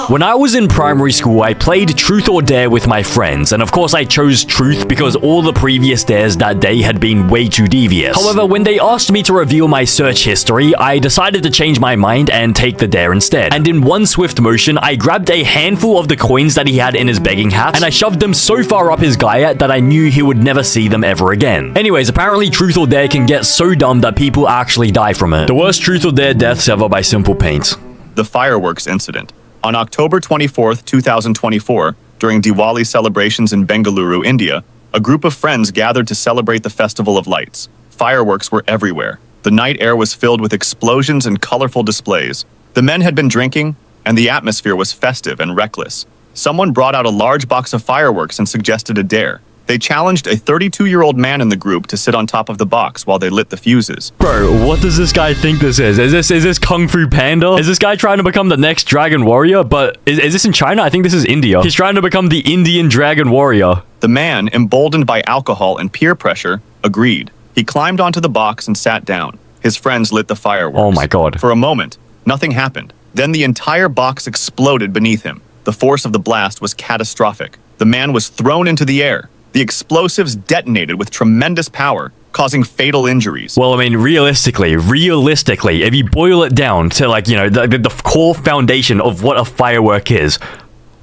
When I was in primary school, I played Truth or Dare with my friends, and of course I chose Truth because all the previous dares that day had been way too devious. However, when they asked me to reveal my search history, I decided to change my mind and take the Dare instead. And in one swift motion, I grabbed a handful of the coins that he had in his begging hat, and I shoved them so far up his guyat that I knew he would never see them ever again. Anyways, apparently Truth or Dare can get so dumb that people actually die from it. The worst Truth or Dare deaths ever by Simple Paint. The fireworks incident. On October 24th, 2024, during Diwali celebrations in Bengaluru, India, a group of friends gathered to celebrate the Festival of Lights. Fireworks were everywhere. The night air was filled with explosions and colorful displays. The men had been drinking, and the atmosphere was festive and reckless. Someone brought out a large box of fireworks and suggested a dare. They challenged a 32-year-old man in the group to sit on top of the box while they lit the fuses. Bro, what does this guy think this is? Is this Kung Fu Panda? Is this guy trying to become the next Dragon Warrior? But is this in China? I think this is India. He's trying to become the Indian Dragon Warrior. The man, emboldened by alcohol and peer pressure, agreed. He climbed onto the box and sat down. His friends lit the fireworks. Oh my god. For a moment, nothing happened. Then the entire box exploded beneath him. The force of the blast was catastrophic. The man was thrown into the air. The explosives detonated with tremendous power, causing fatal injuries. Well, I mean, realistically, if you boil it down to, like, you know, the core foundation of what a firework is,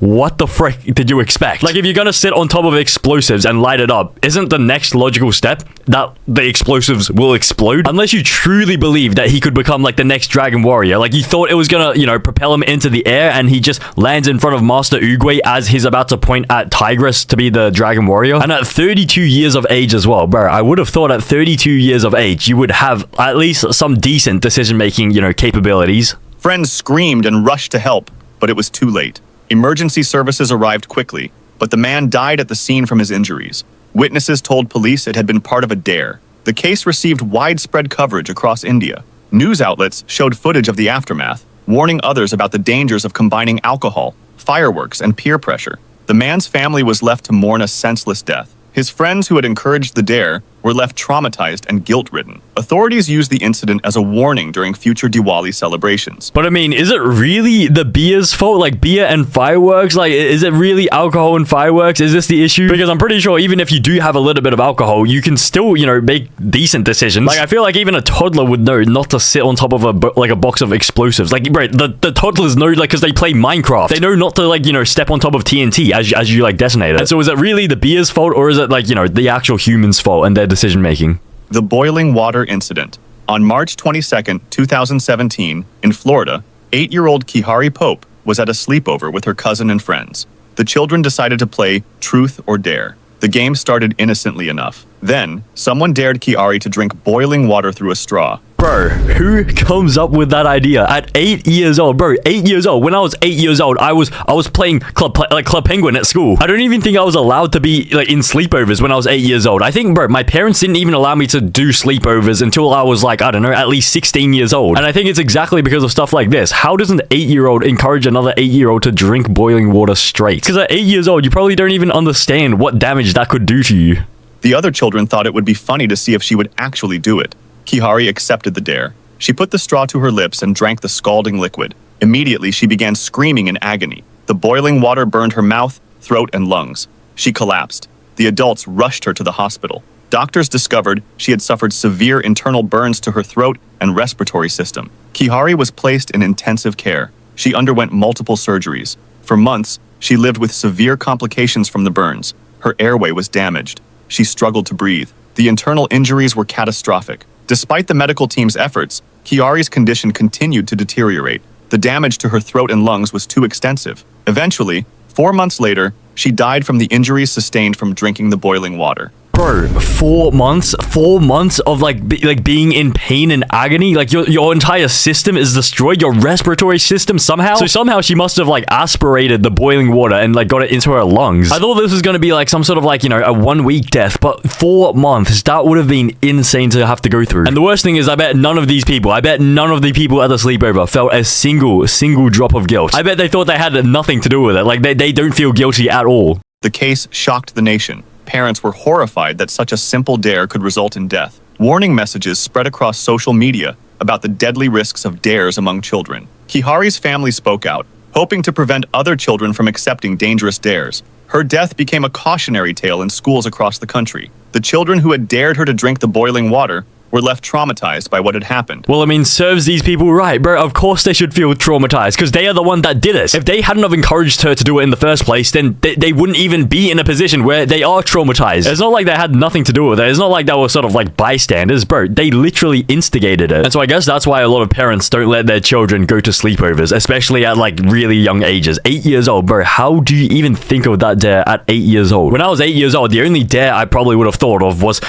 what the frick did you expect? Like, if you're gonna sit on top of explosives and light it up, isn't the next logical step that the explosives will explode? Unless you truly believe that he could become, like, the next Dragon Warrior. Like, you thought it was gonna, you know, propel him into the air, and he just lands in front of Master Oogway as he's about to point at Tigress to be the Dragon Warrior. And at 32 years of age as well, bro, I would have thought at 32 years of age, you would have at least some decent decision-making, you know, capabilities. Friends screamed and rushed to help, but it was too late. Emergency services arrived quickly, but the man died at the scene from his injuries. Witnesses told police it had been part of a dare. The case received widespread coverage across India. News outlets showed footage of the aftermath, warning others about the dangers of combining alcohol, fireworks, and peer pressure. The man's family was left to mourn a senseless death. His friends who had encouraged the dare were left traumatized and guilt-ridden. Authorities used the incident as a warning during future Diwali celebrations. But I mean, is it really the beer's fault? Like, beer and fireworks? Like, is it really alcohol and fireworks? Is this the issue? Because I'm pretty sure even if you do have a little bit of alcohol, you can still, you know, make decent decisions. Like, I feel like even a toddler would know not to sit on top of a box of explosives. Like, bro, the toddlers know, like, because they play Minecraft. They know not to, like, you know, step on top of TNT as you, like, detonate it. And so is it really the beer's fault, or is it, like, you know, the actual human's fault and their decision making? The boiling water incident. On March 22, 2017, in Florida, 8-year-old Kihari Pope was at a sleepover with her cousin and friends. The children decided to play Truth or Dare. The game started innocently enough. Then, someone dared Kihari to drink boiling water through a straw. Bro, who comes up with that idea at 8 years old? Bro, 8 years old. When I was 8 years old, I was playing Club Penguin at school. I don't even think I was allowed to be, like, in sleepovers when I was 8 years old. I think, bro, my parents didn't even allow me to do sleepovers until I was, like, I don't know, at least 16 years old. And I think it's exactly because of stuff like this. How does an 8-year-old encourage another 8-year-old to drink boiling water straight? Because at 8 years old, you probably don't even understand what damage that could do to you. The other children thought it would be funny to see if she would actually do it. Kihari accepted the dare. She put the straw to her lips and drank the scalding liquid. Immediately, she began screaming in agony. The boiling water burned her mouth, throat, and lungs. She collapsed. The adults rushed her to the hospital. Doctors discovered she had suffered severe internal burns to her throat and respiratory system. Kihari was placed in intensive care. She underwent multiple surgeries. For months, she lived with severe complications from the burns. Her airway was damaged. She struggled to breathe. The internal injuries were catastrophic. Despite the medical team's efforts, Kihari's condition continued to deteriorate. The damage to her throat and lungs was too extensive. Eventually, 4 months later, she died from the injuries sustained from drinking the boiling water. Bro, 4 months? 4 months of, like, being in pain and agony? Like, your entire system is destroyed? Your respiratory system somehow? So somehow she must have, like, aspirated the boiling water and, like, got it into her lungs. I thought this was gonna be, like, some sort of, like, you know, a 1-week death, but 4 months, that would have been insane to have to go through. And the worst thing is, I bet none of the people at the sleepover felt a single drop of guilt. I bet they thought they had nothing to do with it. Like, they don't feel guilty at all. The case shocked the nation. Parents were horrified that such a simple dare could result in death. Warning messages spread across social media about the deadly risks of dares among children. Kihari's family spoke out, hoping to prevent other children from accepting dangerous dares. Her death became a cautionary tale in schools across the country. The children who had dared her to drink the boiling water were left traumatized by what had happened. Well, I mean, serves these people right, bro. Of course they should feel traumatized, because they are the one that did it. If they hadn't have encouraged her to do it in the first place, then they wouldn't even be in a position where they are traumatized. It's not like they had nothing to do with it. It's not like they were sort of like bystanders, bro. They literally instigated it. And so I guess that's why a lot of parents don't let their children go to sleepovers, especially at like really young ages. 8 years old, bro. How do you even think of that dare at 8 years old? When I was 8 years old, the only dare I probably would have thought of was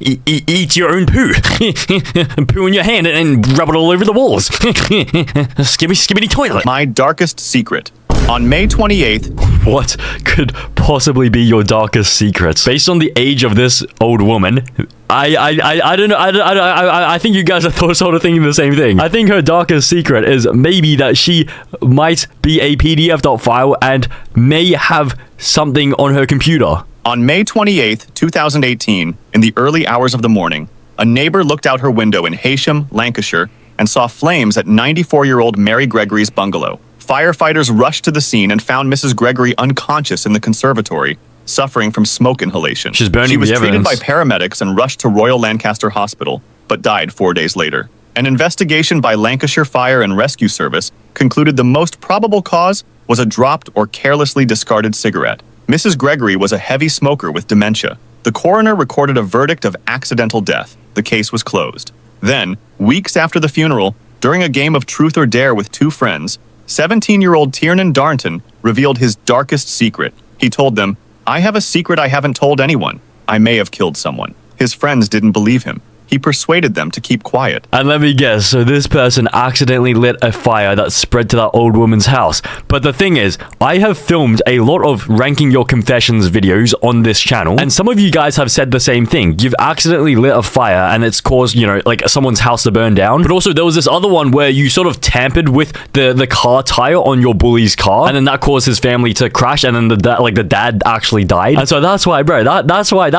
eat your own poo. Poo in your hand and rub it all over the walls. Skibbity toilet. My darkest secret. On May 28th, What could possibly be your darkest secrets? Based on the age of this old woman, I don't know. I think you guys are sort of thinking the same thing. I think her darkest secret is maybe that she might be a PDF file and may have something on her computer. On May 28th, 2018, in the early hours of the morning, a neighbor looked out her window in Heysham, Lancashire, and saw flames at 94-year-old Mary Gregory's bungalow. Firefighters rushed to the scene and found Mrs. Gregory unconscious in the conservatory, suffering from smoke inhalation. She's burning She was the treated by evidence. paramedics and rushed to Royal Lancaster Hospital, but died 4 days later. An investigation by Lancashire Fire and Rescue Service concluded the most probable cause was a dropped or carelessly discarded cigarette. Mrs. Gregory was a heavy smoker with dementia. The coroner recorded a verdict of accidental death. The case was closed. Then, weeks after the funeral, during a game of Truth or Dare with two friends, 17-year-old Tiernan Darnton revealed his darkest secret. He told them, "I have a secret I haven't told anyone. I may have killed someone." His friends didn't believe him. He persuaded them to keep quiet. And let me guess, so this person accidentally lit a fire that spread to that old woman's house. But the thing is, I have filmed a lot of Ranking Your Confessions videos on this channel, and some of you guys have said the same thing. You've accidentally lit a fire and it's caused, you know, like someone's house to burn down. But also there was this other one where you sort of tampered with the car tire on your bully's car, and then that caused his family to crash, and then the dad actually died. And so that's why, bro, that's why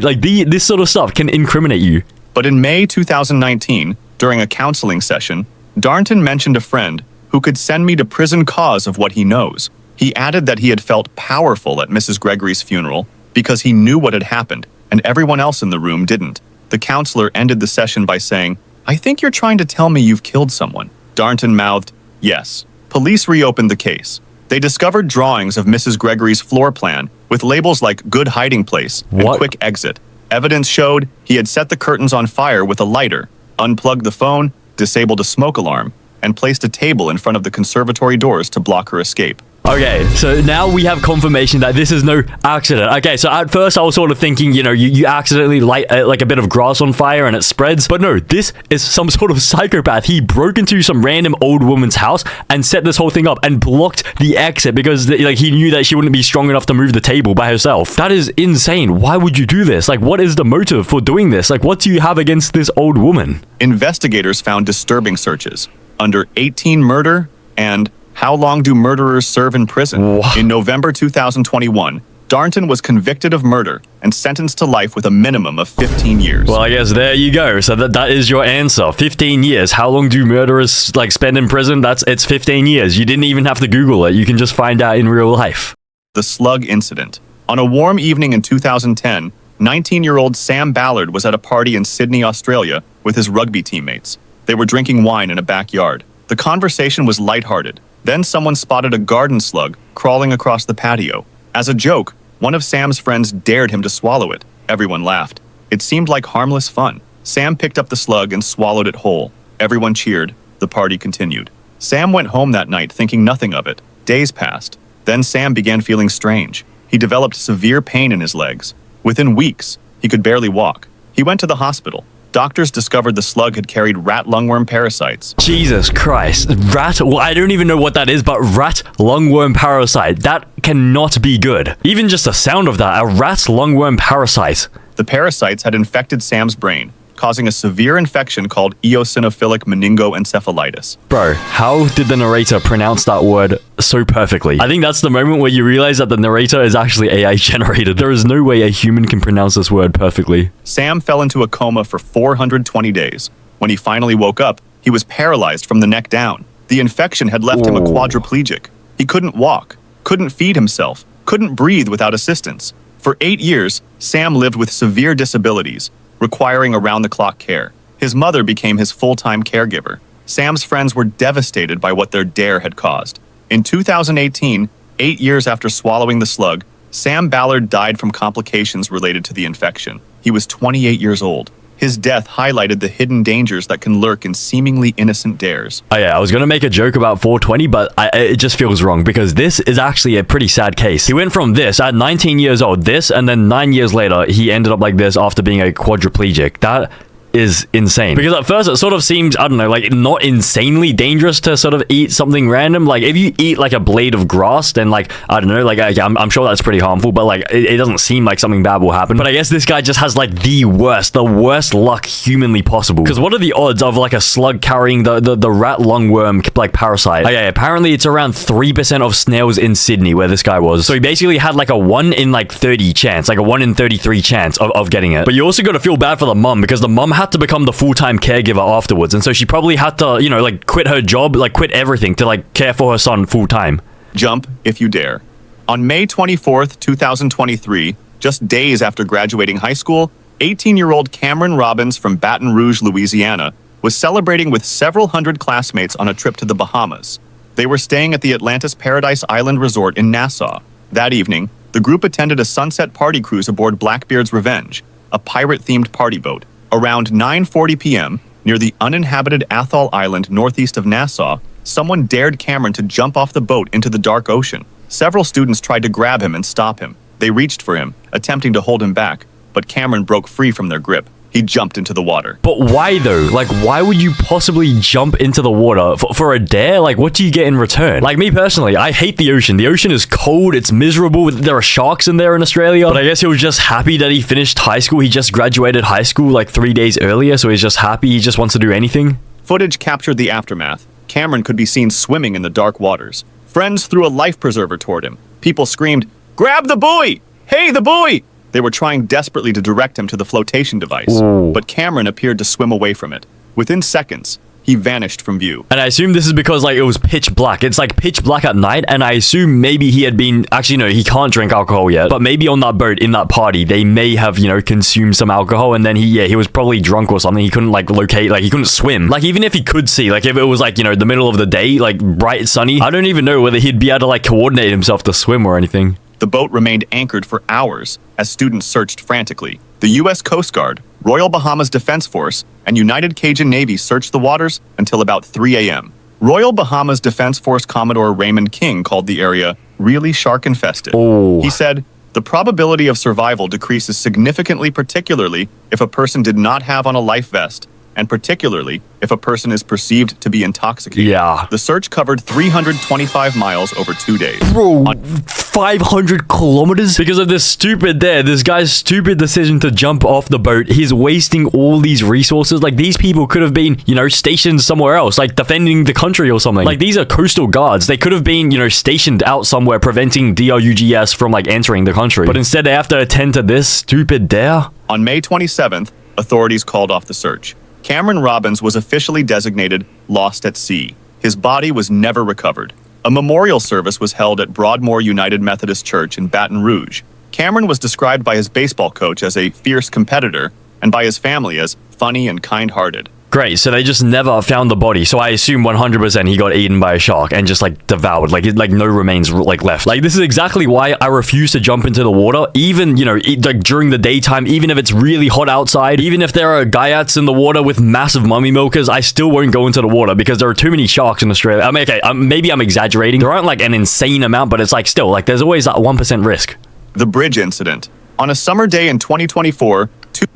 like this sort of stuff can incriminate you. But in May 2019, during a counseling session, Darnton mentioned a friend who could send me to prison cause of what he knows. He added that he had felt powerful at Mrs. Gregory's funeral because he knew what had happened and everyone else in the room didn't. The counselor ended the session by saying, "I think you're trying to tell me you've killed someone." Darnton mouthed, "Yes." Police reopened the case. They discovered drawings of Mrs. Gregory's floor plan with labels like good hiding place and What? quick exit. Evidence showed he had set the curtains on fire with a lighter, unplugged the phone, disabled a smoke alarm, and placed a table in front of the conservatory doors to block her escape. Okay, so now we have confirmation that this is no accident. Okay, so at first I was sort of thinking, you know, you accidentally light like a bit of grass on fire and it spreads. But no, this is some sort of psychopath. He broke into some random old woman's house and set this whole thing up and blocked the exit because like he knew that she wouldn't be strong enough to move the table by herself. That is insane. Why would you do this? Like, what is the motive for doing this? Like, what do you have against this old woman? Investigators found disturbing searches under 18 murder and how long do murderers serve in prison? What? In November 2021, Darnton was convicted of murder and sentenced to life with a minimum of 15 years. Well, I guess there you go. So that is your answer. 15 years. How long do murderers like spend in prison? It's 15 years. You didn't even have to Google it. You can just find out in real life. The slug incident. On a warm evening in 2010, 19-year-old Sam Ballard was at a party in Sydney, Australia, with his rugby teammates. They were drinking wine in a backyard. The conversation was lighthearted. Then someone spotted a garden slug crawling across the patio. As a joke, one of Sam's friends dared him to swallow it. Everyone laughed. It seemed like harmless fun. Sam picked up the slug and swallowed it whole. Everyone cheered. The party continued. Sam went home that night thinking nothing of it. Days passed. Then Sam began feeling strange. He developed severe pain in his legs. Within weeks, he could barely walk. He went to the hospital. Doctors discovered the slug had carried rat lungworm parasites. Jesus Christ. Rat? Well, I don't even know what that is, but rat lungworm parasite. That cannot be good. Even just the sound of that, a rat lungworm parasite. The parasites had infected Sam's brain, causing a severe infection called eosinophilic meningoencephalitis. Bro, how did the narrator pronounce that word so perfectly? I think that's the moment where you realize that the narrator is actually AI generated. There is no way a human can pronounce this word perfectly. Sam fell into a coma for 420 days. When he finally woke up, he was paralyzed from the neck down. The infection had left him a quadriplegic. He couldn't walk, couldn't feed himself, couldn't breathe without assistance. For 8 years, Sam lived with severe disabilities, requiring around-the-clock care. His mother became his full-time caregiver. Sam's friends were devastated by what their dare had caused. In 2018, 8 years after swallowing the slug, Sam Ballard died from complications related to the infection. He was 28 years old. His death highlighted the hidden dangers that can lurk in seemingly innocent dares. Oh yeah, I was gonna make a joke about 420, but it just feels wrong because this is actually a pretty sad case. He went from this at 19 years old, and then 9 years later, he ended up like this after being a quadriplegic. That is insane. Because at first it sort of seems, I don't know, like not insanely dangerous to sort of eat something random. Like if you eat like a blade of grass, then like, I don't know, like I'm sure that's pretty harmful, but like it doesn't seem like something bad will happen. But I guess this guy just has like the worst luck humanly possible. Because what are the odds of like a slug carrying the rat lungworm like parasite? Okay, apparently it's around 3% of snails in Sydney where this guy was. So he basically had like a 1 in like 30 chance, like a 1 in 33 chance of getting it. But you also got to feel bad for the mum because the mum had to become the full-time caregiver afterwards, and so she probably had to, you know, like quit her job, like quit everything to like care for her son full-time. Jump if you dare. On May 24th, 2023, just days after graduating high school, 18-year-old Cameron Robbins from Baton Rouge, Louisiana, was celebrating with several hundred classmates on a trip to the Bahamas. They were staying at the Atlantis Paradise Island Resort in Nassau. That evening, the group attended a sunset party cruise aboard Blackbeard's Revenge, a pirate-themed party boat. Around 9:40 p.m., near the uninhabited Athol Island northeast of Nassau, someone dared Cameron to jump off the boat into the dark ocean. Several students tried to grab him and stop him. They reached for him, attempting to hold him back, but Cameron broke free from their grip. He jumped into the water. But why though? Like, why would you possibly jump into the water for a dare? Like, what do you get in return? Like, me personally, I hate the ocean. The ocean is cold, it's miserable, there are sharks in there in Australia. But I guess he was just happy that he finished high school. He just graduated high school like 3 days earlier, so he's just happy. He just wants to do anything. Footage captured the aftermath. Cameron could be seen swimming in the dark waters. Friends threw a life preserver toward him. People screamed, "Grab the buoy! Hey, the buoy!" They were trying desperately to direct him to the flotation device, but Cameron appeared to swim away from it. Within seconds, he vanished from view. And I assume this is because like it was pitch black. It's like pitch black at night, and I assume maybe he had been, actually no, he can't drink alcohol yet, but maybe on that boat, in that party, they may have, you know, consumed some alcohol, and then he was probably drunk or something. He couldn't like locate, like he couldn't swim. Like even if he could see, like if it was like, you know, the middle of the day, like bright sunny, I don't even know whether he'd be able to like coordinate himself to swim or anything. The boat remained anchored for hours as students searched frantically. The U.S. Coast Guard, Royal Bahamas Defense Force, and United Cajun Navy searched the waters until about 3 a.m. Royal Bahamas Defense Force Commodore Raymond King called the area really shark-infested. He said, "The probability of survival decreases significantly, particularly if a person did not have on a life vest, and particularly if a person is perceived to be intoxicated." Yeah. The search covered 325 miles over 2 days. Bro, 500 kilometers? Because of this guy's stupid decision to jump off the boat. He's wasting all these resources. Like, these people could have been, you know, stationed somewhere else, like defending the country or something. Like, these are coastal guards. They could have been, you know, stationed out somewhere preventing DRUGS from, like, entering the country. But instead, they have to attend to this stupid dare. On May 27th, authorities called off the search. Cameron Robbins was officially designated lost at sea. His body was never recovered. A memorial service was held at Broadmoor United Methodist Church in Baton Rouge. Cameron was described by his baseball coach as a fierce competitor and by his family as funny and kind-hearted. Great, so they just never found the body. So I assume 100% he got eaten by a shark and just like devoured, like no remains like left. Like this is exactly why I refuse to jump into the water, even, you know, like during the daytime, even if it's really hot outside, even if there are guyats in the water with massive mummy milkers, I still won't go into the water because there are too many sharks in Australia. I mean, okay, maybe I'm exaggerating. There aren't like an insane amount, but it's like still, like there's always that 1% risk. The bridge incident. On a summer day in 2024,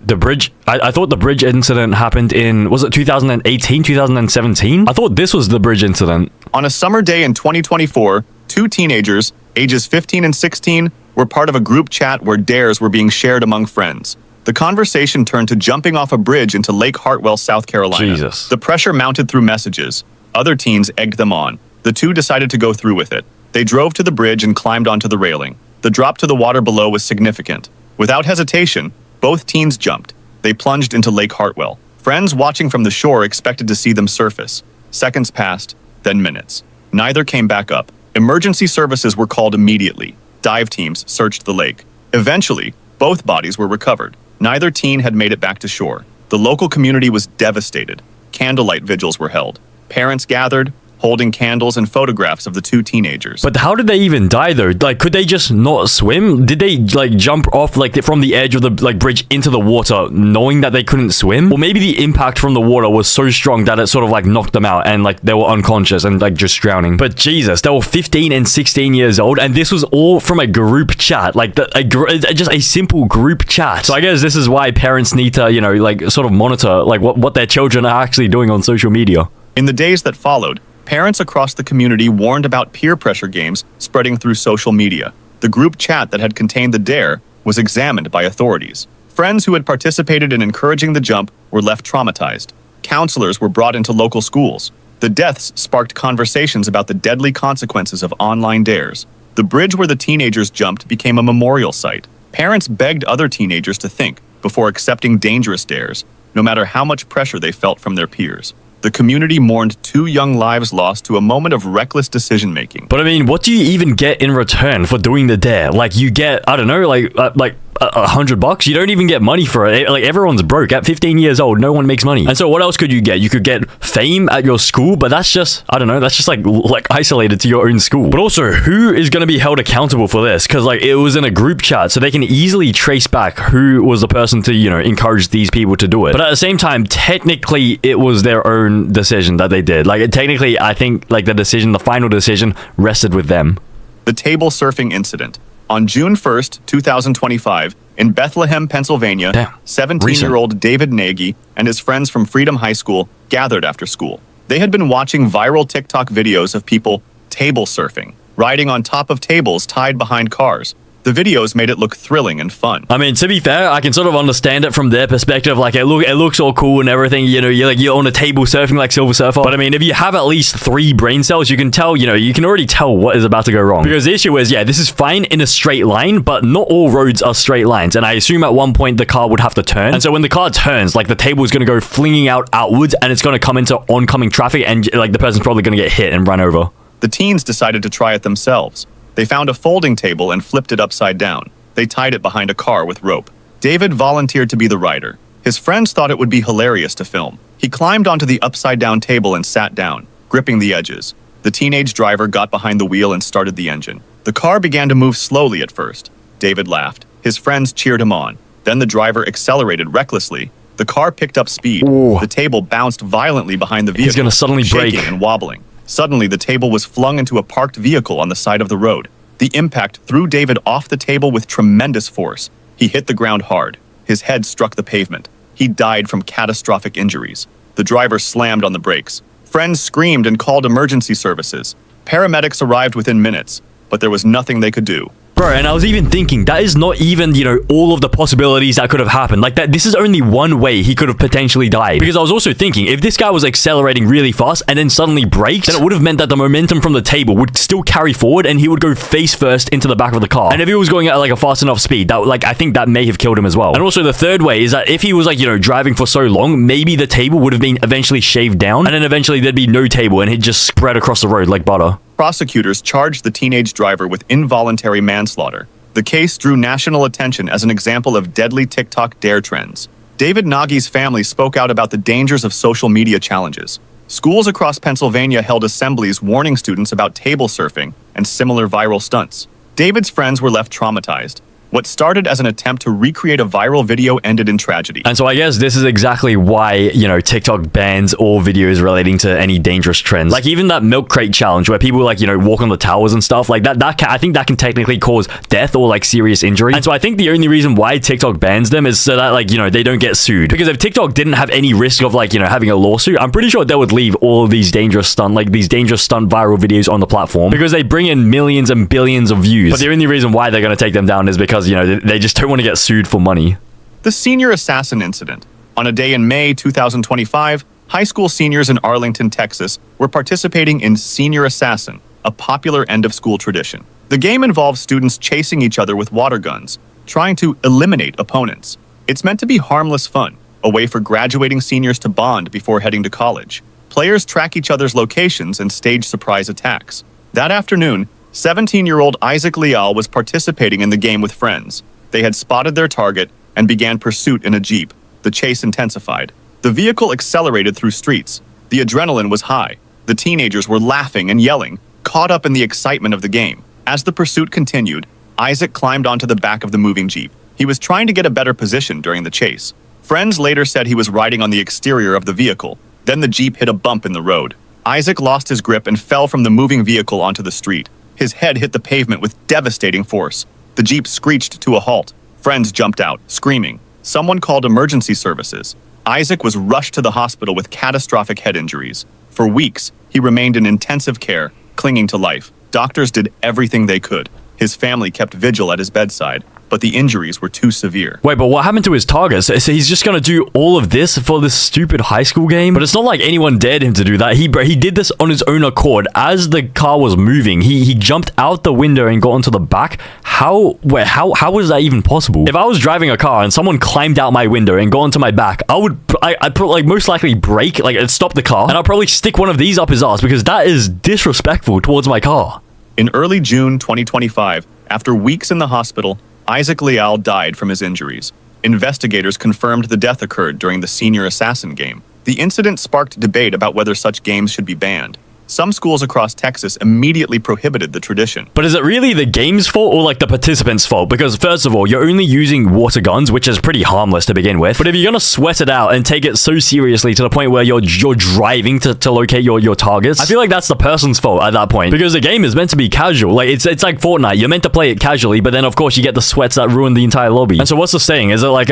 the bridge, I thought the bridge incident happened in, was it 2018, 2017? I thought this was the bridge incident. On a summer day in 2024, 2 teenagers, ages 15 and 16, were part of a group chat where dares were being shared among friends. The conversation turned to jumping off a bridge into Lake Hartwell, South Carolina. Jesus. The pressure mounted through messages. Other teens egged them on. The 2 decided to go through with it. They drove to the bridge and climbed onto the railing. The drop to the water below was significant. Without hesitation, both teens jumped. They plunged into Lake Hartwell. Friends watching from the shore expected to see them surface. Seconds passed, then minutes. Neither came back up. Emergency services were called immediately. Dive teams searched the lake. Eventually, both bodies were recovered. Neither teen had made it back to shore. The local community was devastated. Candlelight vigils were held. Parents gathered, holding candles and photographs of the two teenagers. But how did they even die though? Like, could they just not swim? Did they like jump off like from the edge of the like bridge into the water knowing that they couldn't swim? Or maybe the impact from the water was so strong that it sort of like knocked them out and like they were unconscious and like just drowning. But Jesus, they were 15 and 16 years old and this was all from a group chat, like just a simple group chat. So I guess this is why parents need to, you know, like sort of monitor like what their children are actually doing on social media. In the days that followed, parents across the community warned about peer pressure games spreading through social media. The group chat that had contained the dare was examined by authorities. Friends who had participated in encouraging the jump were left traumatized. Counselors were brought into local schools. The deaths sparked conversations about the deadly consequences of online dares. The bridge where the teenagers jumped became a memorial site. Parents begged other teenagers to think before accepting dangerous dares, no matter how much pressure they felt from their peers. The community mourned 2 young lives lost to a moment of reckless decision-making. But I mean, what do you even get in return for doing the dare? Like, you get, I don't know, like $100. You don't even get money for it. Like, everyone's broke. At 15 years old, no one makes money. And so what else could you get? You could get fame at your school, but that's just, I don't know, that's just like isolated to your own school. But also, who is going to be held accountable for this? Because like it was in a group chat, so they can easily trace back who was the person to, you know, encourage these people to do it. But at the same time, technically, it was their own decision that they did. Like, technically, I think like the final decision rested with them. The table surfing incident. On June 1st, 2025, in Bethlehem, Pennsylvania, 17-year-old David Nagy and his friends from Freedom High School gathered after school. They had been watching viral TikTok videos of people table surfing, riding on top of tables tied behind cars. The videos made it look thrilling and fun. I mean, to be fair, I can sort of understand it from their perspective. Like, it looks all cool and everything. You know, you're on a table surfing like Silver Surfer. But I mean, if you have at least 3 brain cells, you can tell, you know, you can already tell what is about to go wrong. Because the issue is, yeah, this is fine in a straight line, but not all roads are straight lines. And I assume at one point the car would have to turn. And so when the car turns, like the table is going to go flinging outwards and it's going to come into oncoming traffic and like the person's probably going to get hit and run over. The teens decided to try it themselves. They found a folding table and flipped it upside down. They tied it behind a car with rope. David volunteered to be the rider. His friends thought it would be hilarious to film. He climbed onto the upside-down table and sat down, gripping the edges. The teenage driver got behind the wheel and started the engine. The car began to move slowly at first. David laughed. His friends cheered him on. Then the driver accelerated recklessly. The car picked up speed. Ooh. The table bounced violently behind the vehicle. He's gonna suddenly break. Shaking and wobbling. Suddenly, the table was flung into a parked vehicle on the side of the road. The impact threw David off the table with tremendous force. He hit the ground hard. His head struck the pavement. He died from catastrophic injuries. The driver slammed on the brakes. Friends screamed and called emergency services. Paramedics arrived within minutes, but there was nothing they could do. Bro, and I was even thinking, that is not even, you know, all of the possibilities that could have happened. Like, that, this is only one way he could have potentially died. Because I was also thinking, if this guy was accelerating really fast and then suddenly braked, then it would have meant that the momentum from the table would still carry forward and he would go face first into the back of the car. And if he was going at like a fast enough speed, that, like, I think that may have killed him as well. And also the third way is that if he was like, you know, driving for so long, maybe the table would have been eventually shaved down and then eventually there'd be no table and he'd just spread across the road like butter. Prosecutors charged the teenage driver with involuntary manslaughter. The case drew national attention as an example of deadly TikTok dare trends. David Nagy's family spoke out about the dangers of social media challenges. Schools across Pennsylvania held assemblies warning students about table surfing and similar viral stunts. David's friends were left traumatized. What started as an attempt to recreate a viral video ended in tragedy. And so I guess this is exactly why, you know, TikTok bans all videos relating to any dangerous trends. Like even that milk crate challenge where people like, you know, walk on the towers and stuff like that, I think that can technically cause death or like serious injury. And so I think the only reason why TikTok bans them is so that like, you know, they don't get sued. Because if TikTok didn't have any risk of like, you know, having a lawsuit, I'm pretty sure they would leave all of these dangerous stunt viral videos on the platform because they bring in millions and billions of views. But the only reason why they're going to take them down is because, you know, they just don't want to get sued for money. The senior assassin incident. On a day in May 2025, high school seniors in Arlington, Texas, were participating in Senior Assassin, a popular end-of-school tradition. The game involves students chasing each other with water guns, trying to eliminate opponents. It's meant to be harmless fun, a way for graduating seniors to bond before heading to college. Players track each other's locations and stage surprise attacks. That afternoon, 17-year-old Isaac Leal was participating in the game with friends. They had spotted their target and began pursuit in a Jeep. The chase intensified. The vehicle accelerated through streets. The adrenaline was high. The teenagers were laughing and yelling, caught up in the excitement of the game. As the pursuit continued, Isaac climbed onto the back of the moving Jeep. He was trying to get a better position during the chase. Friends later said he was riding on the exterior of the vehicle. Then the Jeep hit a bump in the road. Isaac lost his grip and fell from the moving vehicle onto the street. His head hit the pavement with devastating force. The Jeep screeched to a halt. Friends jumped out, screaming. Someone called emergency services. Isaac was rushed to the hospital with catastrophic head injuries. For weeks, he remained in intensive care, clinging to life. Doctors did everything they could. His family kept vigil at his bedside, but the injuries were too severe. Wait, but what happened to his target? So he's just gonna do all of this for this stupid high school game? But it's not like anyone dared him to do that. He did this on his own accord. As the car was moving, he jumped out the window and got onto the back. How was that even possible? If I was driving a car and someone climbed out my window and got onto my back, I'd like most likely brake, like I'd stop the car, and I'll probably stick one of these up his ass because that is disrespectful towards my car. In early June 2025, after weeks in the hospital, Isaac Leal died from his injuries. Investigators confirmed the death occurred during the Senior Assassin game. The incident sparked debate about whether such games should be banned. Some schools across Texas immediately prohibited the tradition. But is it really the game's fault or like the participants' fault? Because first of all, you're only using water guns, which is pretty harmless to begin with. But if you're gonna sweat it out and take it so seriously to the point where you're driving to locate your targets, I feel like that's the person's fault at that point. Because the game is meant to be casual. Like it's like Fortnite. You're meant to play it casually, but then of course you get the sweats that ruin the entire lobby. And so what's the saying? Is it like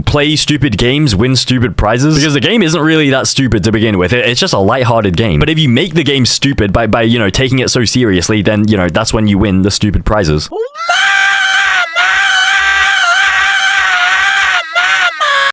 play stupid games, win stupid prizes? Because the game isn't really that stupid to begin with. It's just a lighthearted game. But if you make the game stupid by taking it so seriously, then that's when you win the stupid prizes.